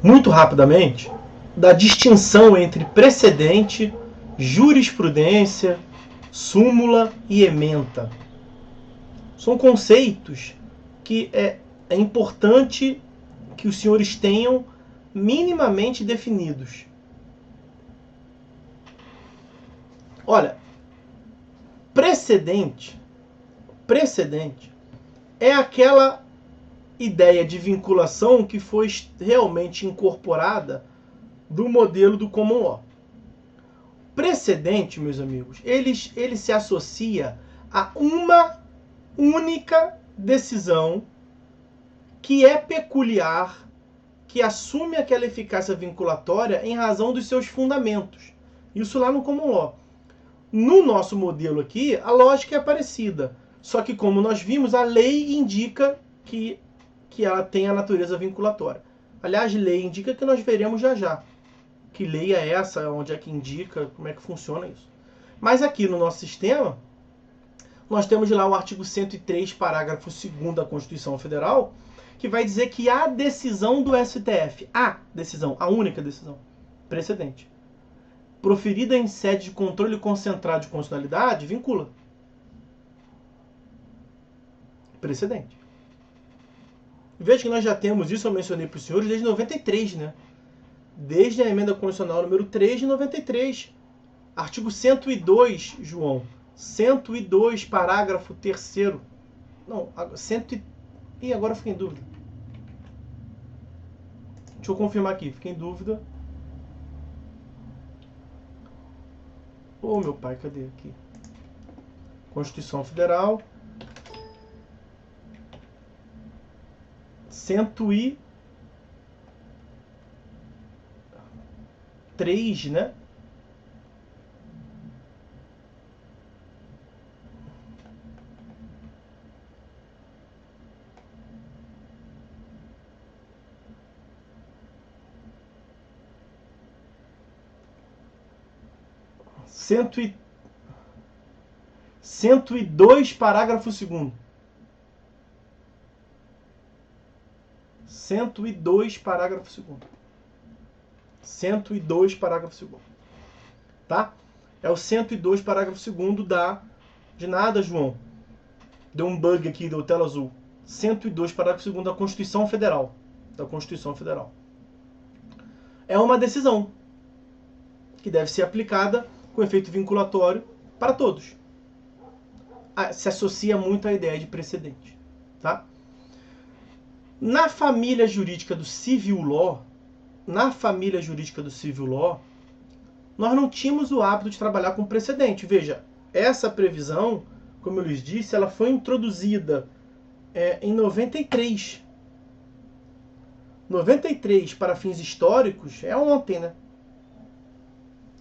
muito rapidamente da distinção entre precedente, jurisprudência, súmula e ementa. São conceitos que é importante que os senhores tenham minimamente definidos. Olha, precedente é aquela ideia de vinculação que foi realmente incorporada do modelo do common law. Precedente, meus amigos, ele se associa a uma única decisão que é peculiar, que assume aquela eficácia vinculatória em razão dos seus fundamentos. Isso lá no common law. No nosso modelo aqui, a lógica é parecida. Só que, como nós vimos, a lei indica que ela tem a natureza vinculatória. Aliás, lei indica que nós veremos já já. Que lei é essa, onde é que indica, como é que funciona isso. Mas aqui no nosso sistema, nós temos lá o artigo 103, parágrafo 2º da Constituição Federal, que vai dizer que a decisão do STF, a única decisão, precedente, proferida em sede de controle concentrado de constitucionalidade, vincula. Precedente. Veja que nós já temos isso, eu mencionei para os senhores, desde 93, né? Desde a emenda constitucional número 3 de 93. Artigo 102, João. 102, parágrafo 3º. Não, 100... Ih, agora eu fiquei em dúvida. Deixa eu confirmar aqui, fiquei em dúvida. Ô, meu pai, cadê aqui? Constituição Federal. 103, né? e 102, parágrafo 2º. 102, parágrafo 2º. 102, parágrafo 2º. Tá? É o 102, parágrafo 2º da... De nada, João. Deu um bug aqui, deu tela azul. 102, parágrafo 2º da Constituição Federal. Da Constituição Federal. É uma decisão que deve ser aplicada com efeito vinculatório para todos. Se associa muito à ideia de precedente. Tá? Na família jurídica do Civil Law, nós não tínhamos o hábito de trabalhar com precedente. Veja, essa previsão, como eu lhes disse, ela foi introduzida em 93. 93, para fins históricos, é ontem, né?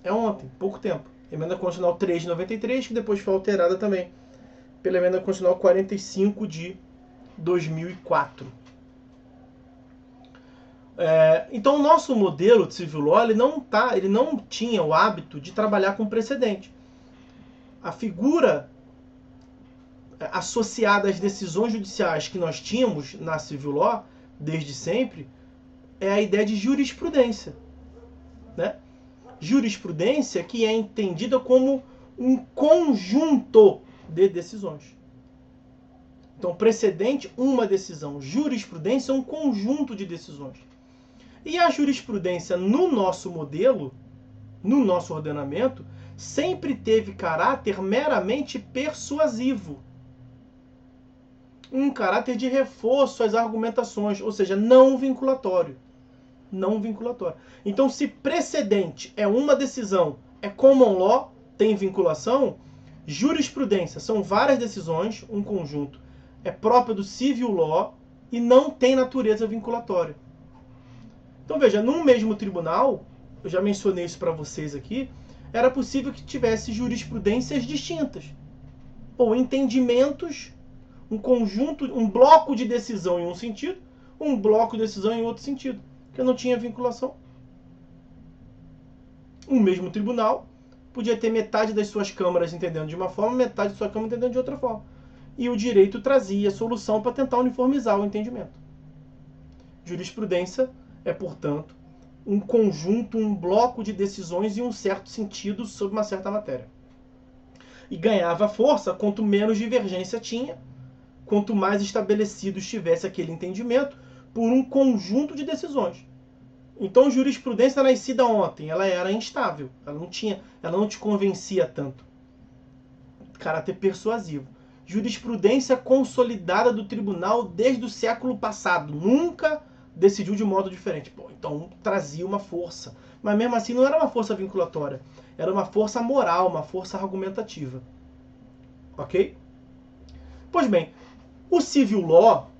É ontem, pouco tempo. Emenda Constitucional 3 de 93, que depois foi alterada também pela Emenda Constitucional 45 de 2004. Então, o nosso modelo de civil law, ele não tinha o hábito de trabalhar com precedente. A figura associada às decisões judiciais que nós tínhamos na civil law, desde sempre, é a ideia de jurisprudência, né? Jurisprudência que é entendida como um conjunto de decisões. Então, precedente, uma decisão. Jurisprudência é um conjunto de decisões. E a jurisprudência, no nosso modelo, no nosso ordenamento, sempre teve caráter meramente persuasivo. Um caráter de reforço às argumentações, ou seja, não vinculatório. Não vinculatório. Então, se precedente é uma decisão, é common law, tem vinculação, jurisprudência são várias decisões, um conjunto, é próprio do civil law e não tem natureza vinculatória. Então, veja, num mesmo tribunal, eu já mencionei isso para vocês aqui, era possível que tivesse jurisprudências distintas, ou entendimentos, um conjunto, um bloco de decisão em um sentido, um bloco de decisão em outro sentido, que não tinha vinculação. Um mesmo tribunal podia ter metade das suas câmaras entendendo de uma forma, metade da sua câmara entendendo de outra forma. E o direito trazia a solução para tentar uniformizar o entendimento. Jurisprudência é, portanto, um conjunto, um bloco de decisões em um certo sentido sobre uma certa matéria. E ganhava força quanto menos divergência tinha, quanto mais estabelecido estivesse aquele entendimento por um conjunto de decisões. Então, jurisprudência nascida ontem, ela era instável, ela não te convencia tanto. Caráter persuasivo. Jurisprudência consolidada do tribunal desde o século passado, nunca decidiu de modo diferente. Bom, então trazia uma força, mas mesmo assim não era uma força vinculatória, era uma força moral, uma força argumentativa. Ok? Pois bem, o civil law,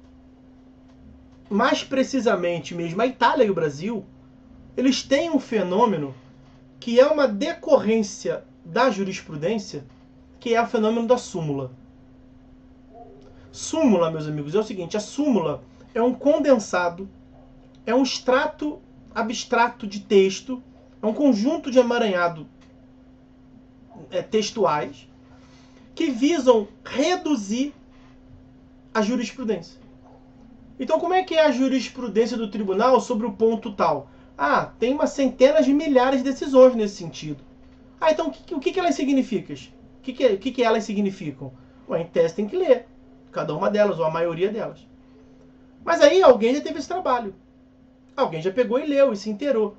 mais precisamente mesmo a Itália e o Brasil, eles têm um fenômeno que é uma decorrência da jurisprudência, que é o fenômeno da súmula. Súmula, meus amigos, é o seguinte, a súmula é um condensado, é um extrato abstrato de texto, é um conjunto de emaranhado textuais que visam reduzir a jurisprudência. Então, como é que é a jurisprudência do tribunal sobre o ponto tal? Ah, tem umas centenas de milhares de decisões nesse sentido. Ah, então o que elas significam? O que elas significam? Ué, em tese tem que ler cada uma delas, ou a maioria delas. Mas aí alguém já teve esse trabalho. Alguém já pegou e leu e se inteirou.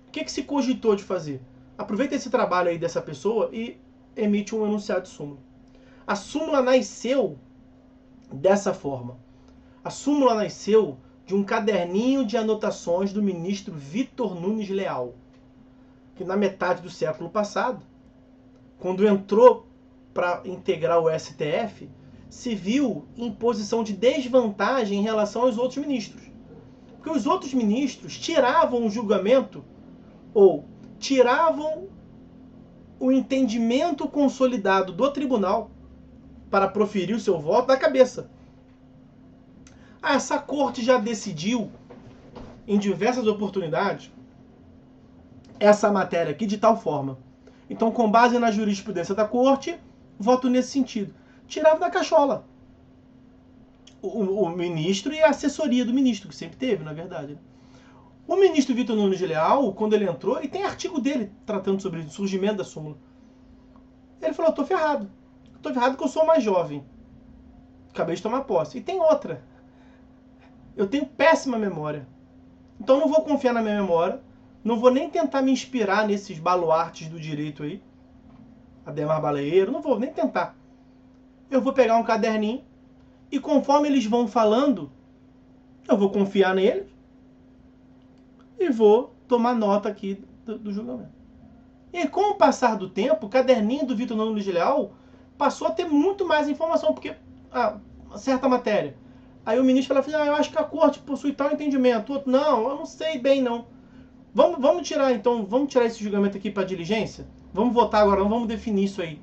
O que se cogitou de fazer? Aproveita esse trabalho aí dessa pessoa e emite um enunciado de súmula. A súmula nasceu dessa forma. A súmula nasceu de um caderninho de anotações do ministro Vitor Nunes Leal, que na metade do século passado, quando entrou para integrar o STF, se viu em posição de desvantagem em relação aos outros ministros. Porque os outros ministros tiravam o julgamento ou tiravam o entendimento consolidado do tribunal para proferir o seu voto da cabeça. Ah, essa corte já decidiu em diversas oportunidades essa matéria aqui de tal forma. Então, com base na jurisprudência da corte, voto nesse sentido. Tirava da cachola o ministro e a assessoria do ministro, que sempre teve, na verdade. O ministro Vitor Nunes Leal, quando ele entrou, e tem artigo dele tratando sobre o surgimento da súmula, ele falou, eu tô ferrado. Eu tô ferrado porque eu sou mais jovem. Acabei de tomar posse. E tem outra. Eu tenho péssima memória. Então não vou confiar na minha memória, não vou nem tentar me inspirar nesses baluartes do direito aí, Ademar Baleeiro, não vou nem tentar. Eu vou pegar um caderninho e conforme eles vão falando, eu vou confiar neles e vou tomar nota aqui do julgamento. E com o passar do tempo, o caderninho do Vitor Nunes Leal passou a ter muito mais informação, porque certa matéria. Aí o ministro falava assim, eu acho que a corte possui tal entendimento. Outro, não, eu não sei bem não. Vamos tirar então, vamos tirar esse julgamento aqui para diligência? Vamos votar agora, não vamos definir isso aí.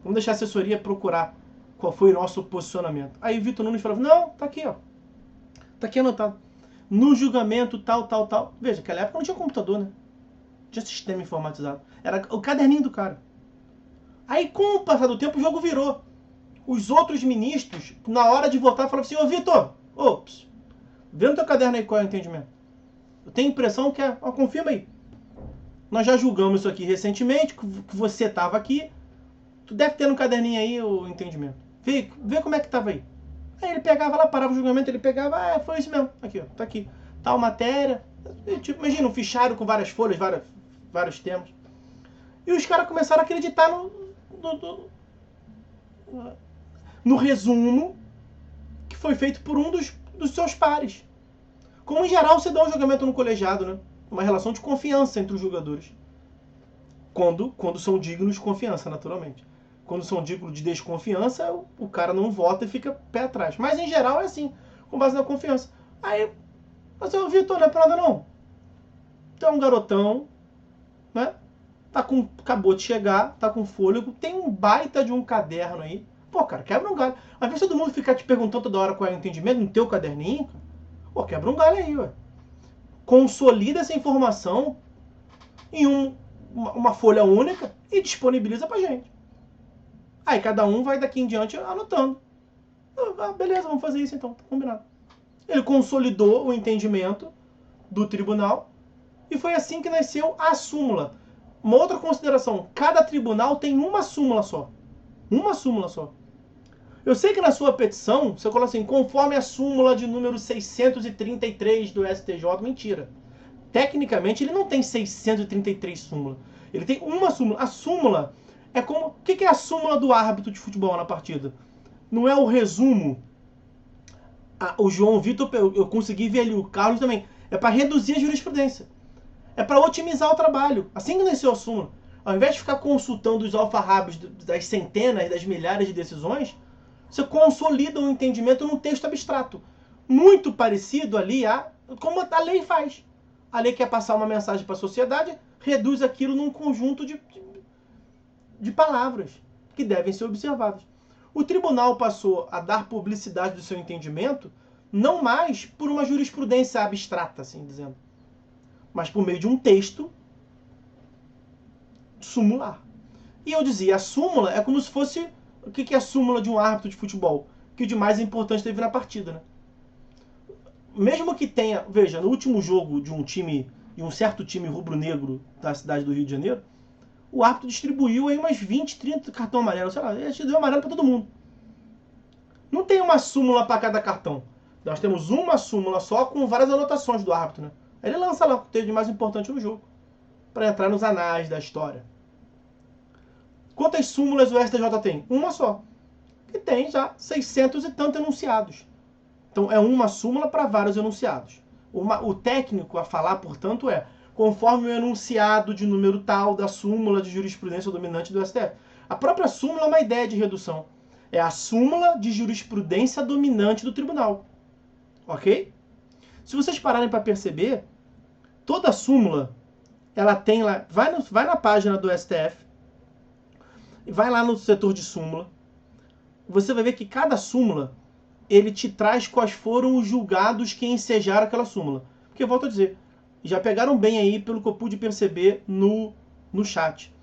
Vamos deixar a assessoria procurar qual foi o nosso posicionamento. Aí o Vitor Nunes falava, não, tá aqui, ó. Tá aqui anotado. No julgamento tal. Veja, naquela época não tinha computador, né? Não tinha sistema informatizado. Era o caderninho do cara. Aí com o passar do tempo o jogo virou. Os outros ministros, na hora de votar, falavam assim, ô Vitor, vê no teu caderno aí qual é o entendimento. Eu tenho a impressão que confirma aí. Nós já julgamos isso aqui recentemente, que você estava aqui. Tu deve ter no caderninho aí o entendimento. Vê como é que estava aí. Aí ele pegava lá, parava o julgamento, ele pegava, foi isso mesmo. Aqui, ó, tá aqui. Tal matéria. Tipo, imagina um fichário com várias folhas, vários temas. E os caras começaram a acreditar no resumo que foi feito por um dos seus pares. Como em geral se dá um julgamento no colegiado, né? Uma relação de confiança entre os julgadores. Quando são dignos de confiança, naturalmente. Quando são dignos de desconfiança, o cara não vota e fica pé atrás. Mas em geral é assim, com base na confiança. Aí, mas eu Vitor, não é pra nada não. Tu é um garotão, né? Acabou de chegar, tá com fôlego, tem um baita de um caderno aí. Pô, cara, quebra um galho. Às vezes todo mundo fica te perguntando toda hora qual é o entendimento no teu caderninho, cara. Pô, quebra um galho aí, ué. Consolida essa informação em uma folha única e disponibiliza pra gente. Aí cada um vai daqui em diante anotando. Beleza, vamos fazer isso então, tá combinado. Ele consolidou o entendimento, do tribunal, e foi assim que nasceu a súmula. Uma outra consideração, cada tribunal tem uma súmula só. Uma súmula só. Eu sei que na sua petição, você coloca assim, conforme a súmula de número 633 do STJ. Mentira. Tecnicamente, ele não tem 633 súmulas. Ele tem uma súmula. A súmula é como... O que é a súmula do árbitro de futebol na partida? Não é o resumo. O João Vitor, eu consegui ver ali, o Carlos também. É para reduzir a jurisprudência. É para otimizar o trabalho. Assim que nasceu a súmula. Ao invés de ficar consultando os alfarrábios das centenas, das milhares de decisões, você consolida um entendimento num texto abstrato. Muito parecido ali a como a lei faz. A lei quer passar uma mensagem para a sociedade, reduz aquilo num conjunto de palavras que devem ser observadas. O tribunal passou a dar publicidade do seu entendimento, não mais por uma jurisprudência abstrata, assim dizendo, mas por meio de um texto sumular. E eu dizia, a súmula é como se fosse... O que é a súmula de um árbitro de futebol? Que o de mais importante teve na partida, né? Mesmo que tenha... Veja, no último jogo de um certo time rubro-negro da cidade do Rio de Janeiro, o árbitro distribuiu aí umas 20, 30 cartão amarelo. Sei lá, ele deu amarelo para todo mundo. Não tem uma súmula para cada cartão. Nós temos uma súmula só com várias anotações do árbitro, né? Aí ele lança lá o que teve de mais importante no jogo, para entrar nos anais da história. Quantas súmulas o STJ tem? Uma só. Que tem já 600 e tantos enunciados. Então é uma súmula para vários enunciados. O técnico a falar, portanto, é conforme o enunciado de número tal da súmula de jurisprudência dominante do STF. A própria súmula é uma ideia de redução. É a súmula de jurisprudência dominante do tribunal. Ok? Se vocês pararem para perceber, toda súmula, ela tem lá... Vai na página do STF, vai lá no setor de súmula, você vai ver que cada súmula, ele te traz quais foram os julgados que ensejaram aquela súmula. Porque, volto a dizer, já pegaram bem aí, pelo que eu pude perceber no chat.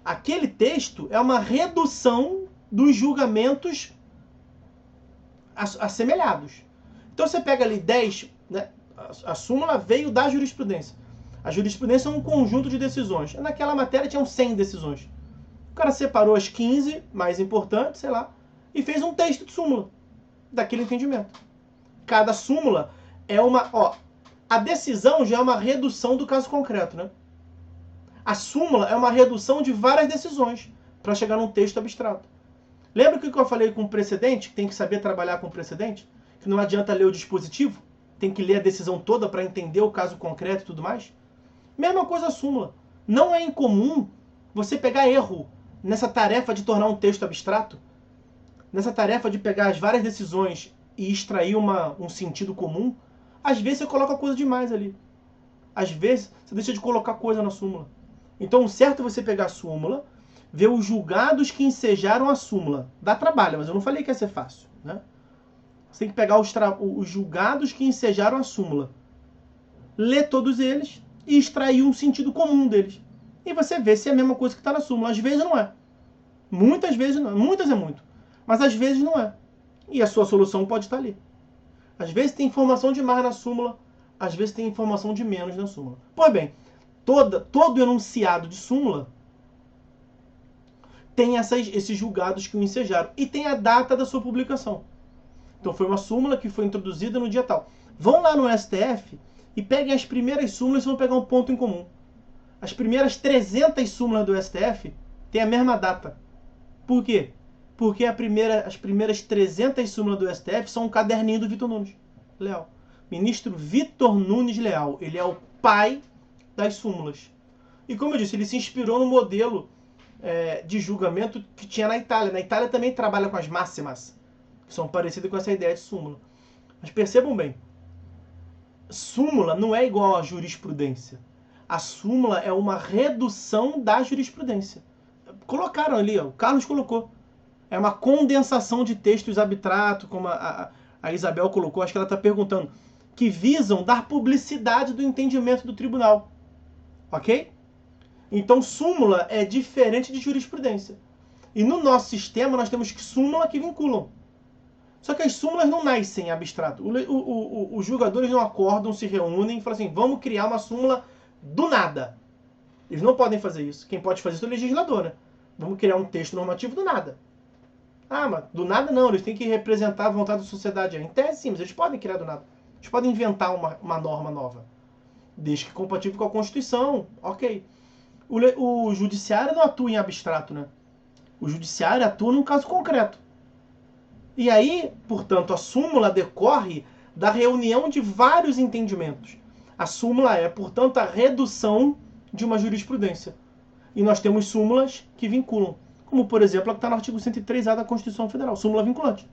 Aquele texto é uma redução dos julgamentos assemelhados. Então você pega ali 10, né? A súmula veio da jurisprudência. A jurisprudência é um conjunto de decisões. Naquela matéria tinham 100 decisões. O cara separou as 15 mais importantes, sei lá, e fez um texto de súmula daquele entendimento. Cada súmula é uma... a decisão já é uma redução do caso concreto, né? A súmula é uma redução de várias decisões para chegar num texto abstrato. Lembra que eu falei com o precedente? Que tem que saber trabalhar com o precedente? Que não adianta ler o dispositivo? Tem que ler a decisão toda para entender o caso concreto e tudo mais? Mesma coisa a súmula. Não é incomum você pegar erro nessa tarefa de tornar um texto abstrato, nessa tarefa de pegar as várias decisões e extrair um sentido comum. Às vezes você coloca coisa demais ali. Às vezes você deixa de colocar coisa na súmula. Então o certo é você pegar a súmula, ver os julgados que ensejaram a súmula. Dá trabalho, mas eu não falei que ia ser fácil, né? Você tem que pegar os julgados que ensejaram a súmula, ler todos eles e extrair um sentido comum deles. E você vê se é a mesma coisa que está na súmula. Às vezes não é. Muitas vezes não é. Muitas é muito. Mas às vezes não é. E a sua solução pode estar ali. Às vezes tem informação demais na súmula, às vezes tem informação de menos na súmula. Pois bem, todo enunciado de súmula tem esses julgados que o ensejaram. E tem a data da sua publicação. Então foi uma súmula que foi introduzida no dia tal. Vão lá no STF e peguem as primeiras súmulas e vão pegar um ponto em comum. As primeiras 300 súmulas do STF têm a mesma data. Por quê? Porque as primeiras 300 súmulas do STF são um caderninho do Vitor Nunes Leal. Ministro Vitor Nunes Leal. Ele é o pai das súmulas. E como eu disse, ele se inspirou no modelo de julgamento que tinha na Itália. Na Itália também trabalha com as máximas, que são parecidas com essa ideia de súmula. Mas percebam bem, súmula não é igual à jurisprudência. A súmula é uma redução da jurisprudência. Colocaram ali, o Carlos colocou. É uma condensação de textos abstratos, como a Isabel colocou, acho que ela está perguntando, que visam dar publicidade do entendimento do tribunal. Ok? Então, súmula é diferente de jurisprudência. E no nosso sistema, nós temos súmula que vinculam. Só que as súmulas não nascem em abstrato. Os julgadores não acordam, se reúnem e falam assim, vamos criar uma súmula do nada. Eles não podem fazer isso. Quem pode fazer isso é o legislador, né? Vamos criar um texto normativo do nada. Ah, mas do nada não, eles têm que representar a vontade da sociedade. Em tese, sim, mas eles podem criar do nada. Eles podem inventar uma norma nova. Desde que compatível com a Constituição, ok. O judiciário não atua em abstrato, né? O judiciário atua num caso concreto. E aí, portanto, a súmula decorre da reunião de vários entendimentos. A súmula é, portanto, a redução de uma jurisprudência. E nós temos súmulas que vinculam. Como, por exemplo, a que está no artigo 103A da Constituição Federal. Súmula vinculante.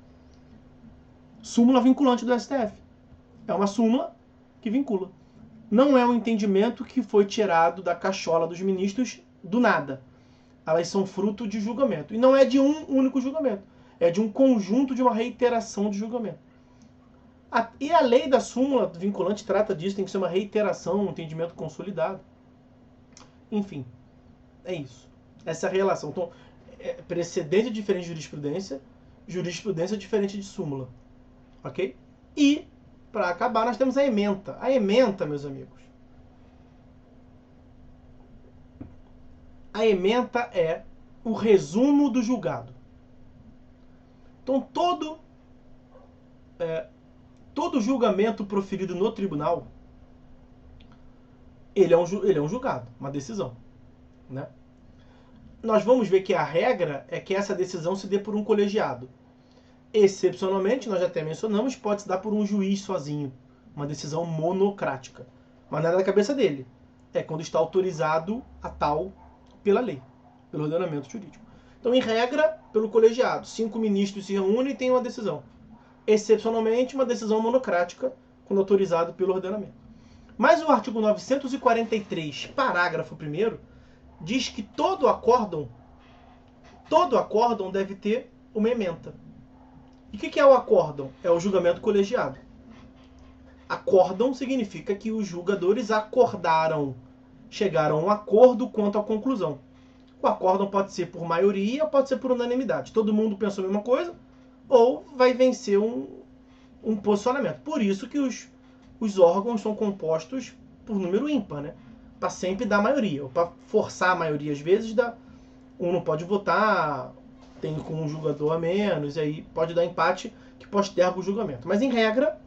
Súmula vinculante do STF. É uma súmula que vincula. Não é um entendimento que foi tirado da cachola dos ministros do nada. Elas são fruto de julgamento. E não é de um único julgamento. É de um conjunto, de uma reiteração de julgamento. E a lei da súmula vinculante trata disso, tem que ser uma reiteração, um entendimento consolidado. Enfim, é isso. Essa é a relação. Então, precedente diferente de jurisprudência, jurisprudência diferente de súmula. Ok? E, para acabar, nós temos a ementa. A ementa, meus amigos. A ementa é o resumo do julgado. Então, todo julgamento proferido no tribunal, ele é um julgado, uma decisão. Né? Nós vamos ver que a regra é que essa decisão se dê por um colegiado. Excepcionalmente, nós já até mencionamos, pode se dar por um juiz sozinho. Uma decisão monocrática. Mas não é da cabeça dele. É quando está autorizado a tal pela lei, pelo ordenamento jurídico. Então, em regra, pelo colegiado. 5 ministros se reúnem e têm uma decisão. Excepcionalmente, uma decisão monocrática, quando autorizado pelo ordenamento. Mas o artigo 943, parágrafo 1º, diz que todo acórdão deve ter uma ementa. E o que é o acórdão? É o julgamento colegiado. Acórdão significa que os julgadores acordaram, chegaram a um acordo quanto à conclusão. O acórdão pode ser por maioria ou pode ser por unanimidade. Todo mundo pensou a mesma coisa ou vai vencer um posicionamento. Por isso que os órgãos são compostos por número ímpar, né? Para sempre dar maioria. Ou para forçar a maioria, às vezes, um não pode votar, tem com um julgador a menos, e aí pode dar empate que posterga o julgamento. Mas, em regra,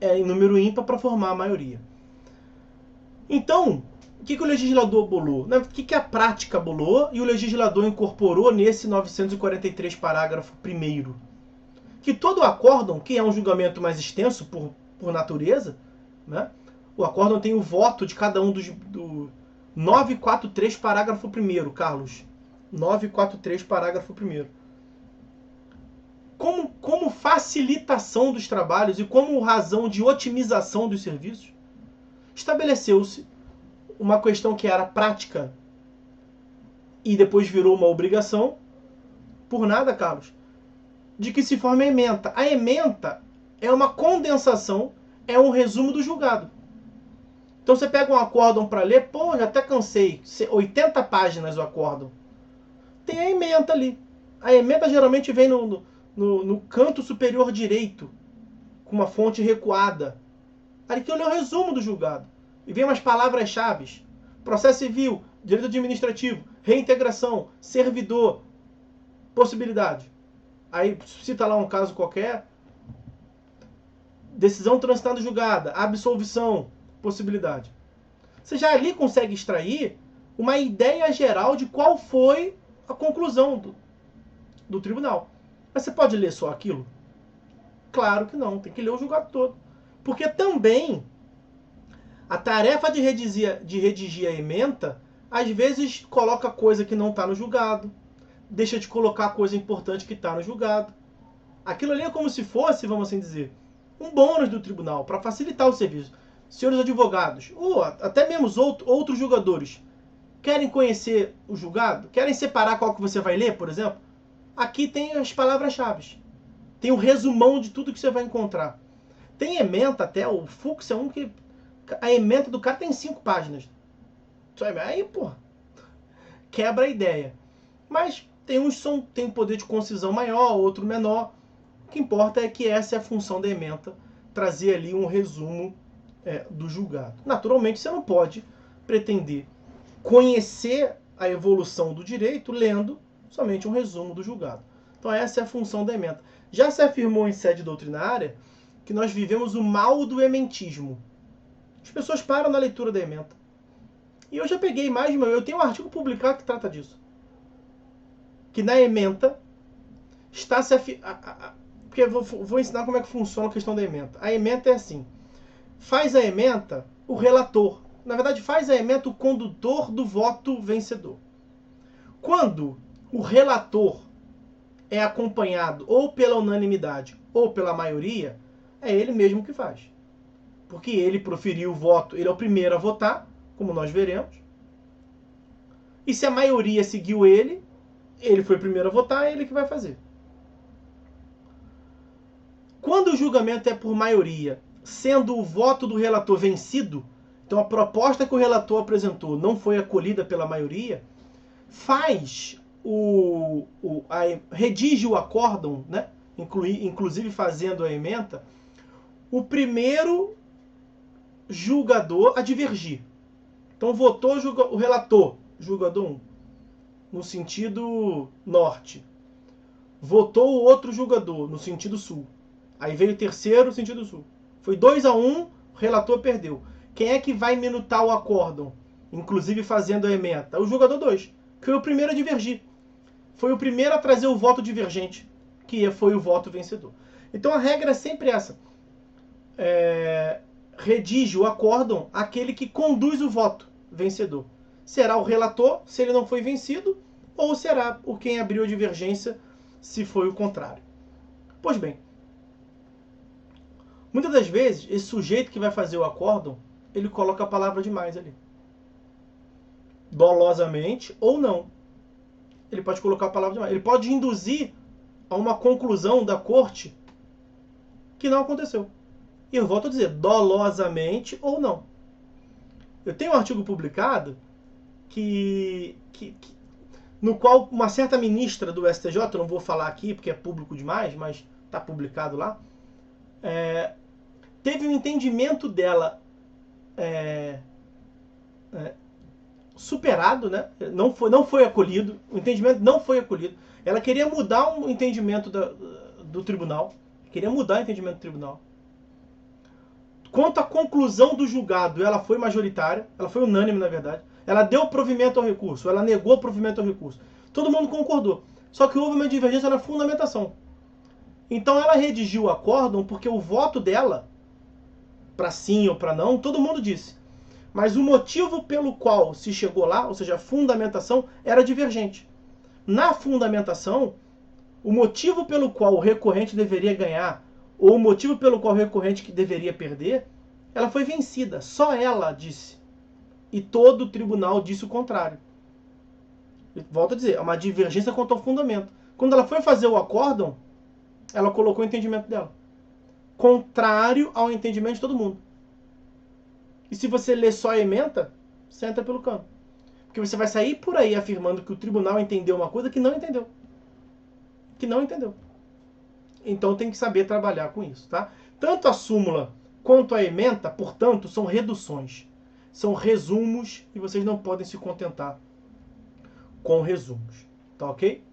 é em número ímpar para formar a maioria. Então, o que o legislador bolou? O que a prática bolou e o legislador incorporou nesse 943 parágrafo 1º? Que todo acórdão, que é um julgamento mais extenso por natureza, né? O acórdão tem o voto de cada um do 943 parágrafo 1º, Carlos. 943 parágrafo 1º. Como facilitação dos trabalhos e como razão de otimização dos serviços, estabeleceu-se uma questão que era prática e depois virou uma obrigação, por nada, Carlos, de que se forme a ementa. A ementa é uma condensação, é um resumo do julgado. Então você pega um acórdão para ler, pô, já até cansei, 80 páginas o acórdão. Tem a ementa ali. A ementa geralmente vem no canto superior direito, com uma fonte recuada. Aqui eu leio o resumo do julgado. E vem umas palavras-chave. Processo civil, direito administrativo, reintegração, servidor, possibilidade. Aí cita lá um caso qualquer. Decisão transitada julgada, absolvição, possibilidade. Você já ali consegue extrair uma ideia geral de qual foi a conclusão do tribunal. Mas você pode ler só aquilo? Claro que não, tem que ler o julgado todo. Porque também a tarefa de redigir a ementa, às vezes coloca coisa que não está no julgado, deixa de colocar coisa importante que está no julgado. Aquilo ali é como se fosse, vamos assim dizer, um bônus do tribunal, para facilitar o serviço. Senhores advogados, ou até mesmo outros julgadores, querem conhecer o julgado? Querem separar qual que você vai ler, por exemplo? Aqui tem as palavras-chave. Tem o resumão de tudo que você vai encontrar. Tem ementa até, o Fux é um que... A ementa do cara tem 5 páginas. Aí, pô, quebra a ideia. Mas tem uns que tem um poder de concisão maior, outro menor. O que importa é que essa é a função da ementa, trazer ali um resumo do julgado. Naturalmente, você não pode pretender conhecer a evolução do direito lendo somente um resumo do julgado. Então essa é a função da ementa. Já se afirmou em sede doutrinária que nós vivemos o mal do ementismo. As pessoas param na leitura da ementa. E eu já peguei mais de uma. Eu tenho um artigo publicado que trata disso. Que na ementa está se porque eu vou ensinar como é que funciona a questão da ementa. A ementa é assim. Faz a ementa o relator. Na verdade, faz a ementa o condutor do voto vencedor. Quando o relator é acompanhado ou pela unanimidade ou pela maioria, é ele mesmo que faz. Porque ele proferiu o voto, ele é o primeiro a votar, como nós veremos. E se a maioria seguiu ele foi o primeiro a votar, é ele que vai fazer. Quando o julgamento é por maioria, sendo o voto do relator vencido, então a proposta que o relator apresentou não foi acolhida pela maioria, redige o acórdão, né? Inclusive fazendo a ementa, o primeiro julgador a divergir. Então votou o relator, julgador 1, no sentido norte. Votou o outro julgador, no sentido sul. Aí veio o terceiro, no sentido sul. Foi 2-1, o relator perdeu. Quem é que vai minutar o acórdão, inclusive fazendo a ementa? O julgador 2, que foi o primeiro a divergir. Foi o primeiro a trazer o voto divergente, que foi o voto vencedor. Então a regra é sempre essa. Redige o acórdão aquele que conduz o voto vencedor. Será o relator, se ele não foi vencido, ou será o quem abriu a divergência, se foi o contrário. Pois bem, muitas das vezes, esse sujeito que vai fazer o acórdão, ele coloca a palavra demais ali. Dolosamente ou não. Ele pode colocar a palavra demais. Ele pode induzir a uma conclusão da corte que não aconteceu. E eu volto a dizer, dolosamente ou não. Eu tenho um artigo publicado no qual uma certa ministra do STJ, eu não vou falar aqui porque é público demais, mas está publicado lá, teve um entendimento dela superado, né? Não foi acolhido, o entendimento não foi acolhido. Ela queria mudar o entendimento do tribunal, queria mudar o entendimento do tribunal. Quanto à conclusão do julgado, ela foi majoritária, ela foi unânime, na verdade. Ela deu provimento ao recurso, ela negou provimento ao recurso. Todo mundo concordou. Só que houve uma divergência na fundamentação. Então ela redigiu o acórdão porque o voto dela, para sim ou para não, todo mundo disse. Mas o motivo pelo qual se chegou lá, ou seja, a fundamentação, era divergente. Na fundamentação, o motivo pelo qual o recorrente deveria ganhar, ou o motivo pelo qual o recorrente deveria perder, ela foi vencida. Só ela disse. E todo o tribunal disse o contrário. Volto a dizer, é uma divergência quanto ao fundamento. Quando ela foi fazer o acórdão, ela colocou o entendimento dela. Contrário ao entendimento de todo mundo. E se você ler só a ementa, você entra pelo cano. Porque você vai sair por aí afirmando que o tribunal entendeu uma coisa que não entendeu. Que não entendeu. Então tem que saber trabalhar com isso, tá? Tanto a súmula quanto a ementa, portanto, são reduções. São resumos e vocês não podem se contentar com resumos. Tá ok?